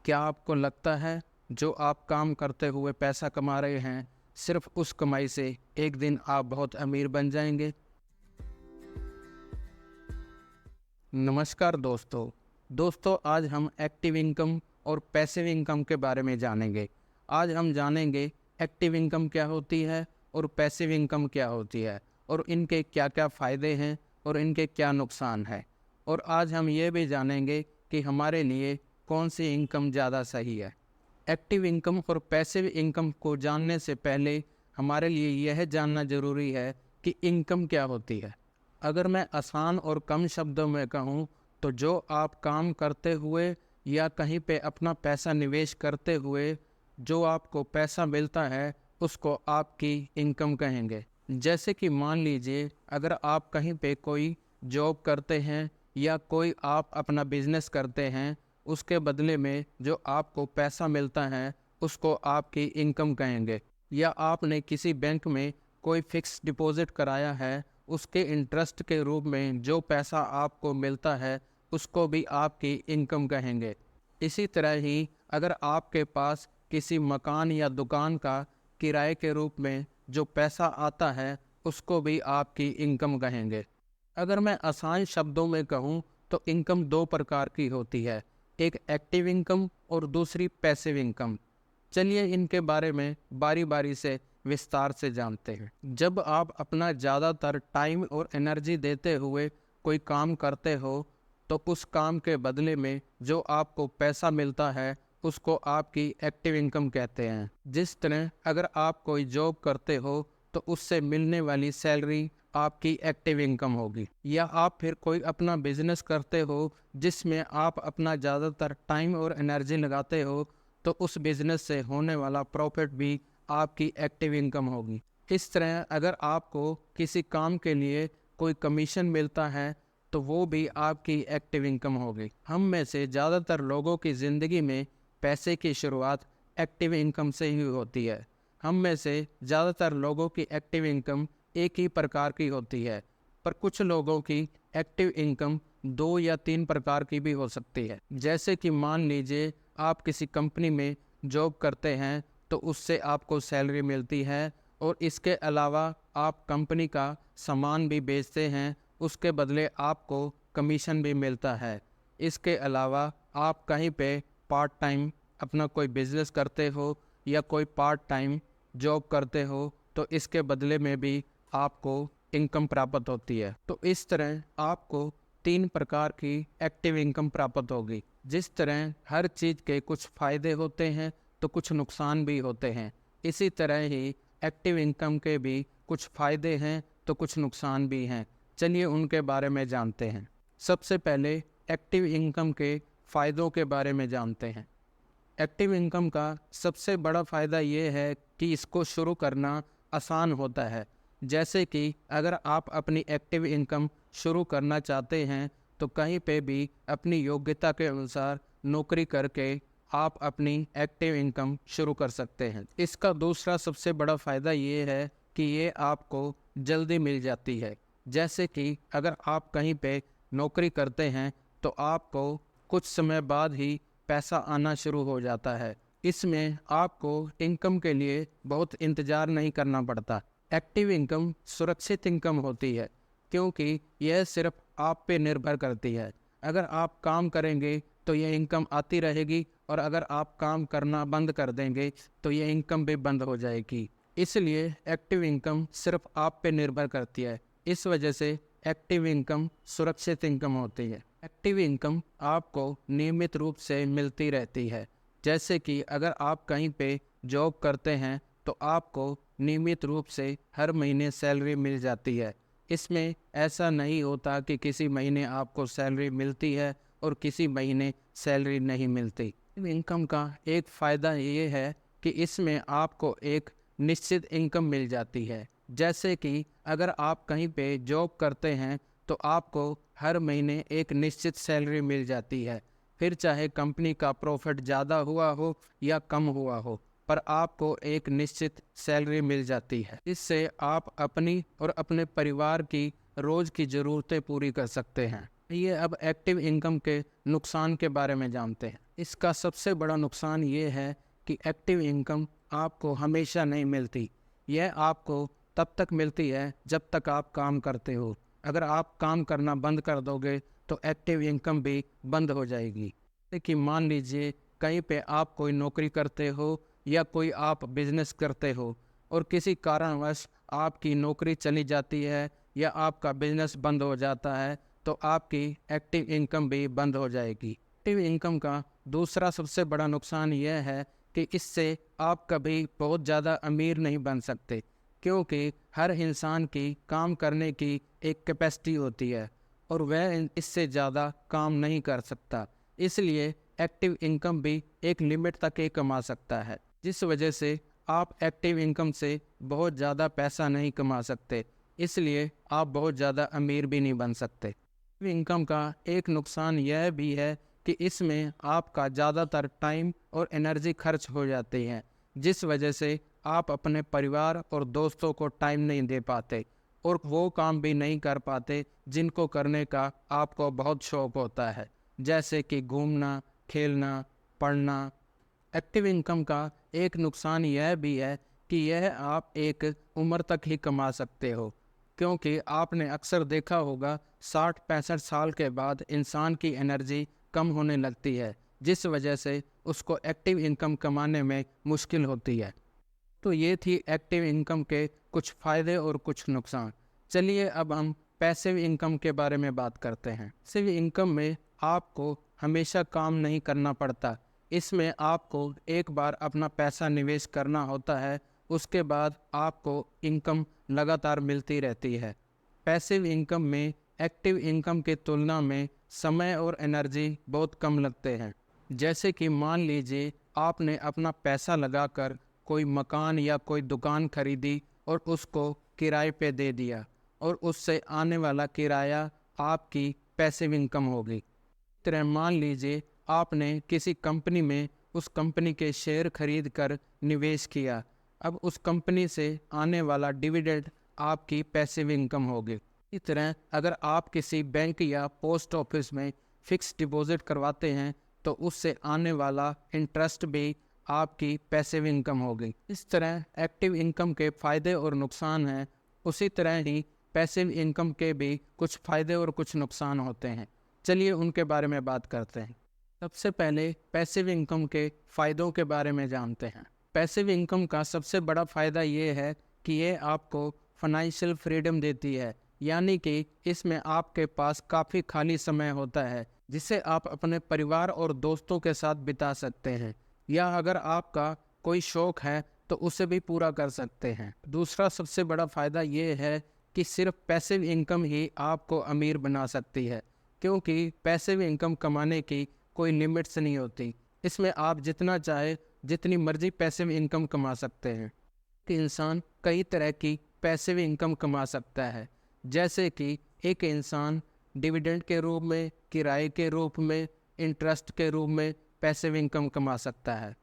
क्या आपको लगता है जो आप काम करते हुए पैसा कमा रहे हैं, सिर्फ उस कमाई से एक दिन आप बहुत अमीर बन जाएंगे? नमस्कार दोस्तों, आज हम एक्टिव इनकम और पैसिव इनकम के बारे में जानेंगे। आज हम जानेंगे एक्टिव इनकम क्या होती है और पैसिव इनकम क्या होती है और इनके क्या क्या फ़ायदे हैं और इनके क्या नुकसान हैं। और आज हम ये भी जानेंगे कि हमारे लिए कौन सी इनकम ज़्यादा सही है। एक्टिव इनकम और पैसिव इनकम को जानने से पहले हमारे लिए यह जानना ज़रूरी है कि इनकम क्या होती है। अगर मैं आसान और कम शब्दों में कहूँ तो जो आप काम करते हुए या कहीं पे अपना पैसा निवेश करते हुए जो आपको पैसा मिलता है उसको आपकी इनकम कहेंगे। जैसे कि मान लीजिए अगर आप कहीं पे कोई जॉब करते हैं या कोई आप अपना बिजनेस करते हैं, उसके बदले में जो आपको पैसा मिलता है उसको आपकी इनकम कहेंगे। या आपने किसी बैंक में कोई फिक्स डिपॉजिट कराया है, उसके इंटरेस्ट के रूप में जो पैसा आपको मिलता है उसको भी आपकी इनकम कहेंगे। इसी तरह ही अगर आपके पास किसी मकान या दुकान का किराए के रूप में जो पैसा आता है उसको भी आपकी इनकम कहेंगे। अगर मैं आसान शब्दों में कहूँ तो इनकम दो प्रकार की होती है, एक एक्टिव इनकम और दूसरी पैसिव इनकम। चलिए इनके बारे में बारी बारी से विस्तार से जानते हैं। जब आप अपना ज़्यादातर टाइम और एनर्जी देते हुए कोई काम करते हो तो उस काम के बदले में जो आपको पैसा मिलता है उसको आपकी एक्टिव इनकम कहते हैं। जिस तरह अगर आप कोई जॉब करते हो तो उससे मिलने वाली सैलरी आपकी एक्टिव इनकम होगी। या आप फिर कोई अपना बिजनेस करते हो जिसमें आप अपना ज़्यादातर टाइम और एनर्जी लगाते हो तो उस बिज़नेस से होने वाला प्रॉफिट भी आपकी एक्टिव इनकम होगी। इस तरह अगर आपको किसी काम के लिए कोई कमीशन मिलता है तो वो भी आपकी एक्टिव इनकम होगी। हम में से ज़्यादातर लोगों की ज़िंदगी में पैसे की शुरुआत एक्टिव इनकम से ही होती है। हम में से ज़्यादातर लोगों की एक्टिव इनकम एक ही प्रकार की होती है, पर कुछ लोगों की एक्टिव इनकम दो या तीन प्रकार की भी हो सकती है। जैसे कि मान लीजिए आप किसी कंपनी में जॉब करते हैं तो उससे आपको सैलरी मिलती है और इसके अलावा आप कंपनी का सामान भी बेचते हैं, उसके बदले आपको कमीशन भी मिलता है। इसके अलावा आप कहीं पे पार्ट टाइम अपना कोई बिजनेस करते हो या कोई पार्ट टाइम जॉब करते हो तो इसके बदले में भी आपको इनकम प्राप्त होती है। तो इस तरह आपको तीन प्रकार की एक्टिव इनकम प्राप्त होगी। जिस तरह हर चीज़ के कुछ फ़ायदे होते हैं तो कुछ नुकसान भी होते हैं, इसी तरह ही एक्टिव इनकम के भी कुछ फ़ायदे हैं तो कुछ नुकसान भी हैं। चलिए उनके बारे में जानते हैं। सबसे पहले एक्टिव इनकम के फ़ायदों के बारे में जानते हैं। एक्टिव इनकम का सबसे बड़ा फ़ायदा ये है कि इसको शुरू करना आसान होता है। जैसे कि अगर आप अपनी एक्टिव इनकम शुरू करना चाहते हैं तो कहीं पे भी अपनी योग्यता के अनुसार नौकरी करके आप अपनी एक्टिव इनकम शुरू कर सकते हैं। इसका दूसरा सबसे बड़ा फ़ायदा ये है कि ये आपको जल्दी मिल जाती है। जैसे कि अगर आप कहीं पे नौकरी करते हैं तो आपको कुछ समय बाद ही पैसा आना शुरू हो जाता है। इसमें आपको इनकम के लिए बहुत इंतज़ार नहीं करना पड़ता। एक्टिव इनकम सुरक्षित इनकम होती है क्योंकि यह सिर्फ आप पे निर्भर करती है। अगर आप काम करेंगे तो यह इनकम आती रहेगी और अगर आप काम करना बंद कर देंगे तो यह इनकम भी बंद हो जाएगी। इसलिए एक्टिव इनकम सिर्फ आप पे निर्भर करती है। इस वजह से एक्टिव इनकम सुरक्षित इनकम होती है। एक्टिव इनकम आपको नियमित रूप से मिलती रहती है। जैसे कि अगर आप कहीं पे जॉब करते हैं तो आपको नियमित रूप से हर महीने सैलरी मिल जाती है। इसमें ऐसा नहीं होता कि किसी महीने आपको सैलरी मिलती है और किसी महीने सैलरी नहीं मिलती। इनकम का एक फ़ायदा ये है कि इसमें आपको एक निश्चित इनकम मिल जाती है। जैसे कि अगर आप कहीं पे जॉब करते हैं तो आपको हर महीने एक निश्चित सैलरी मिल जाती है, फिर चाहे कंपनी का प्रॉफिट ज़्यादा हुआ हो या कम हुआ हो, पर आपको एक निश्चित सैलरी मिल जाती है। इससे आप अपनी और अपने परिवार की रोज़ की ज़रूरतें पूरी कर सकते हैं। ये अब एक्टिव इनकम के नुकसान के बारे में जानते हैं। इसका सबसे बड़ा नुकसान ये है कि एक्टिव इनकम आपको हमेशा नहीं मिलती। यह आपको तब तक मिलती है जब तक आप काम करते हो। अगर आप काम करना बंद कर दोगे तो एक्टिव इनकम भी बंद हो जाएगी। जैसे कि मान लीजिए कहीं पे आप कोई नौकरी करते हो या कोई आप बिजनेस करते हो और किसी कारणवश आपकी नौकरी चली जाती है या आपका बिजनेस बंद हो जाता है तो आपकी एक्टिव इनकम भी बंद हो जाएगी। एक्टिव इनकम का दूसरा सबसे बड़ा नुकसान यह है कि इससे आप कभी बहुत ज़्यादा अमीर नहीं बन सकते, क्योंकि हर इंसान की काम करने की एक कैपेसिटी होती है और वह इससे ज़्यादा काम नहीं कर सकता। इसलिए एक्टिव इनकम भी एक लिमिट तक ही कमा सकता है, जिस वजह से आप एक्टिव इनकम से बहुत ज़्यादा पैसा नहीं कमा सकते। इसलिए आप बहुत ज़्यादा अमीर भी नहीं बन सकते। एक्टिव इनकम का एक नुकसान यह भी है कि इसमें आपका ज़्यादातर टाइम और एनर्जी खर्च हो जाती है, जिस वजह से आप अपने परिवार और दोस्तों को टाइम नहीं दे पाते और वो काम भी नहीं कर पाते जिनको करने का आपको बहुत शौक़ होता है, जैसे कि घूमना, खेलना, पढ़ना। एक्टिव इनकम का एक नुकसान यह भी है कि यह आप एक उम्र तक ही कमा सकते हो, क्योंकि आपने अक्सर देखा होगा 60-65 साल के बाद इंसान की एनर्जी कम होने लगती है, जिस वजह से उसको एक्टिव इनकम कमाने में मुश्किल होती है। तो ये थी एक्टिव इनकम के कुछ फ़ायदे और कुछ नुकसान। चलिए अब हम पैसिव इनकम के बारे में बात करते हैं। पैसिव इनकम में आपको हमेशा काम नहीं करना पड़ता। इसमें आपको एक बार अपना पैसा निवेश करना होता है, उसके बाद आपको इनकम लगातार मिलती रहती है। पैसिव इनकम में एक्टिव इनकम की तुलना में समय और एनर्जी बहुत कम लगते हैं। जैसे कि मान लीजिए आपने अपना पैसा लगाकर कोई मकान या कोई दुकान खरीदी और उसको किराए पे दे दिया और उससे आने वाला किराया आपकी पैसिव इनकम होगी। इस तरह मान लीजिए आपने किसी कंपनी में उस कंपनी के शेयर खरीद कर निवेश किया, अब उस कंपनी से आने वाला डिविडेंड आपकी पैसिव इनकम होगी। इस तरह अगर आप किसी बैंक या पोस्ट ऑफिस में फिक्स डिपॉजिट करवाते हैं तो उससे आने वाला इंटरेस्ट भी आपकी पैसिव इनकम होगी। इस तरह एक्टिव इनकम के फ़ायदे और नुकसान हैं, उसी तरह ही पैसिव इनकम के भी कुछ फ़ायदे और कुछ नुकसान होते हैं। चलिए उनके बारे में बात करते हैं। सबसे पहले पैसिव इनकम के फ़ायदों के बारे में जानते हैं। पैसिव इनकम का सबसे बड़ा फ़ायदा ये है कि ये आपको फाइनेंशियल फ्रीडम देती है, यानी कि इसमें आपके पास काफ़ी खाली समय होता है जिसे आप अपने परिवार और दोस्तों के साथ बिता सकते हैं, या अगर आपका कोई शौक़ है तो उसे भी पूरा कर सकते हैं। दूसरा सबसे बड़ा फ़ायदा ये है कि सिर्फ पैसिव इनकम ही आपको अमीर बना सकती है, क्योंकि पैसिव इनकम कमाने की कोई लिमिट्स नहीं होती। इसमें आप जितना चाहे जितनी मर्जी पैसिव इनकम कमा सकते हैं। कि इंसान कई तरह की पैसिव इनकम कमा सकता है, जैसे कि एक इंसान डिविडेंड के रूप में, किराए के रूप में, इंटरेस्ट के रूप में पैसिव इनकम कमा सकता है।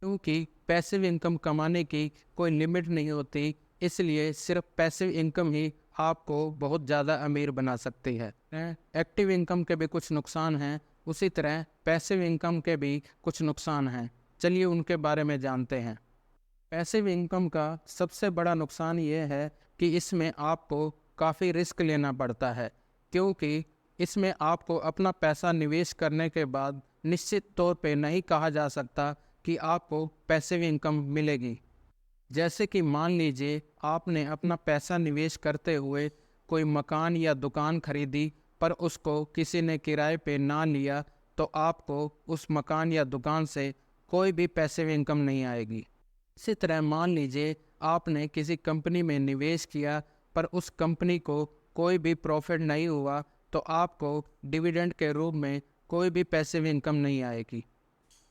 क्योंकि पैसिव इनकम कमाने की कोई लिमिट नहीं होती, इसलिए सिर्फ पैसिव इनकम ही आपको बहुत ज़्यादा अमीर बना सकती है। एक्टिव इनकम के भी कुछ नुकसान हैं, उसी तरह पैसिव इनकम के भी कुछ नुकसान हैं। चलिए उनके बारे में जानते हैं। पैसिव इनकम का सबसे बड़ा नुकसान ये है कि इसमें आपको काफ़ी रिस्क लेना पड़ता है, क्योंकि इसमें आपको अपना पैसा निवेश करने के बाद निश्चित तौर पे नहीं कहा जा सकता कि आपको पैसिव इनकम मिलेगी। जैसे कि मान लीजिए आपने अपना पैसा निवेश करते हुए कोई मकान या दुकान खरीदी, पर उसको किसी ने किराए पे ना लिया, तो आपको उस मकान या दुकान से कोई भी पैसिव इनकम नहीं आएगी। इसी तरह मान लीजिए आपने किसी कंपनी में निवेश किया, पर उस कंपनी को कोई भी प्रॉफिट नहीं हुआ, तो आपको डिविडेंड के रूप में कोई भी पैसिव इनकम नहीं आएगी।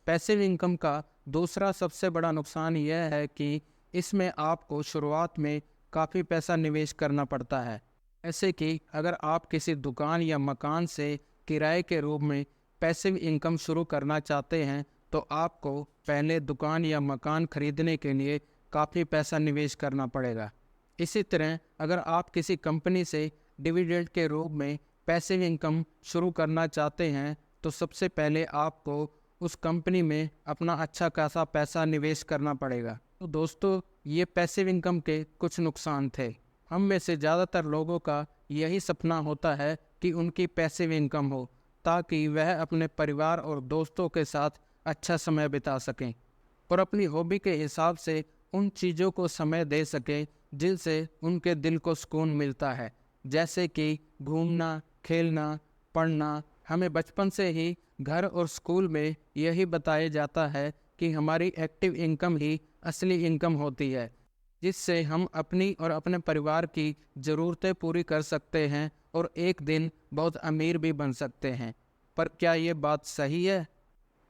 पैसिव इनकम का दूसरा सबसे बड़ा नुकसान यह है कि इसमें आपको शुरुआत में काफ़ी पैसा निवेश करना पड़ता है। ऐसे कि अगर आप किसी दुकान या मकान से किराए के रूप में पैसिव इनकम शुरू करना चाहते हैं, तो आपको पहले दुकान या मकान खरीदने के लिए काफ़ी पैसा निवेश करना पड़ेगा। इसी तरह अगर आप किसी कंपनी से डिविडेंड के रूप में पैसिव इनकम शुरू करना चाहते हैं तो सबसे पहले आपको उस कंपनी में अपना अच्छा खासा पैसा निवेश करना पड़ेगा। तो दोस्तों, ये पैसिव इनकम के कुछ नुकसान थे। हम में से ज़्यादातर लोगों का यही सपना होता है कि उनकी पैसिव इनकम हो ताकि वह अपने परिवार और दोस्तों के साथ अच्छा समय बिता सकें और अपनी हॉबी के हिसाब से उन चीज़ों को समय दे सकें जिनसे उनके दिल को सुकून मिलता है, जैसे कि घूमना, खेलना, पढ़ना। हमें बचपन से ही घर और स्कूल में यही बताया जाता है कि हमारी एक्टिव इनकम ही असली इनकम होती है, जिससे हम अपनी और अपने परिवार की ज़रूरतें पूरी कर सकते हैं और एक दिन बहुत अमीर भी बन सकते हैं। पर क्या ये बात सही है?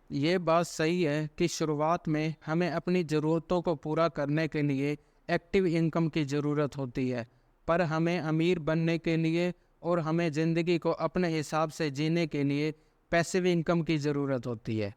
ये बात सही है कि शुरुआत में हमें अपनी ज़रूरतों को पूरा करने के लिए एक्टिव इनकम की ज़रूरत होती है, पर हमें अमीर बनने के लिए और हमें ज़िंदगी को अपने हिसाब से जीने के लिए पैसिव इनकम की ज़रूरत होती है।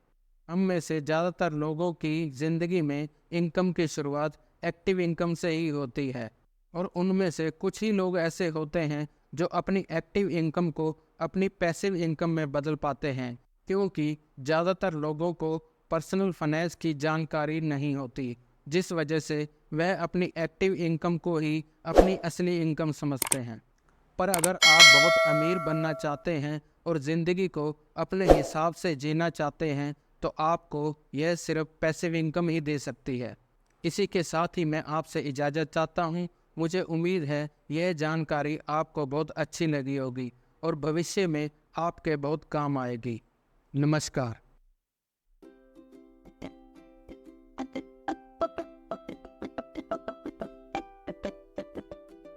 हम में से ज़्यादातर लोगों की ज़िंदगी में इनकम की शुरुआत एक्टिव इनकम से ही होती है और उनमें से कुछ ही लोग ऐसे होते हैं जो अपनी एक्टिव इनकम को अपनी पैसिव इनकम में बदल पाते हैं, क्योंकि ज़्यादातर लोगों को पर्सनल फाइनेंस की जानकारी नहीं होती, जिस वजह से वह अपनी एक्टिव इनकम को ही अपनी असली इनकम समझते हैं। पर अगर आप बहुत अमीर बनना चाहते हैं और ज़िंदगी को अपने हिसाब से जीना चाहते हैं तो आपको यह सिर्फ पैसिव इनकम ही दे सकती है। इसी के साथ ही मैं आपसे इजाज़त चाहता हूँ। मुझे उम्मीद है यह जानकारी आपको बहुत अच्छी लगी होगी और भविष्य में आपके बहुत काम आएगी। नमस्कार।